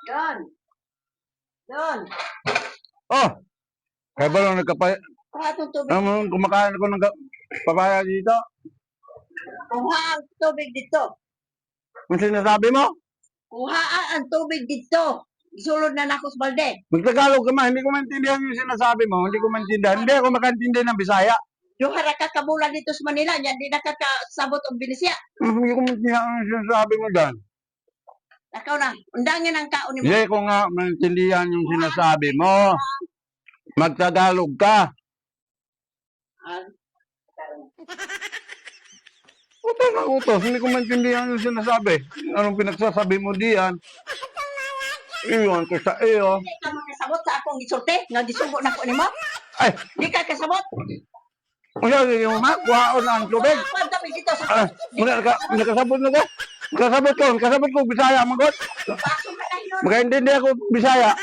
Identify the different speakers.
Speaker 1: Don. Don.
Speaker 2: Oh, kaya ba lang nagkapay...
Speaker 1: Kuha itong tubig.
Speaker 2: Kumakain ako ng papaya dito.
Speaker 1: Kuha ang tubig dito.
Speaker 2: Kung sinasabi mo,
Speaker 1: Kuha ang tubig dito. Isulod na nako sa balde.
Speaker 2: magtagalog ka man, hindi ko maintindihan yung sinasabi mo, hindi ko maintindihan. Hindi ako makaintindi ng Bisaya.
Speaker 1: Yung haraka kabula dito sa Manila, yan di nakakasabot ang binisya.
Speaker 2: Hindi ko maintindihan yung sinasabi mo dyan.
Speaker 1: Nakaw na, undangin ang kaon ni mo.
Speaker 2: Hindi ko nga maintindihan yung sinasabi mo. Magtagalog ka.
Speaker 1: Ah,
Speaker 2: Uto na utos, hindi ko maintindihan yung sinasabi. Anong pinagsasabi mo diyan? Iwan ko sa iyo.
Speaker 1: Hindi ka makasabot sa akong gisulti, nga gisugo na ko ni mo.
Speaker 2: Ay,
Speaker 1: Di ka kasabot.
Speaker 2: kung sabi mo ma, kuhaon na ang tubig.
Speaker 1: Kuha ang tubig dito sa
Speaker 2: Nakasabot na ka? Nakasabot ko, Bisaya, magot.
Speaker 1: baso ka na yun.
Speaker 2: Makaintindi ako Bisaya.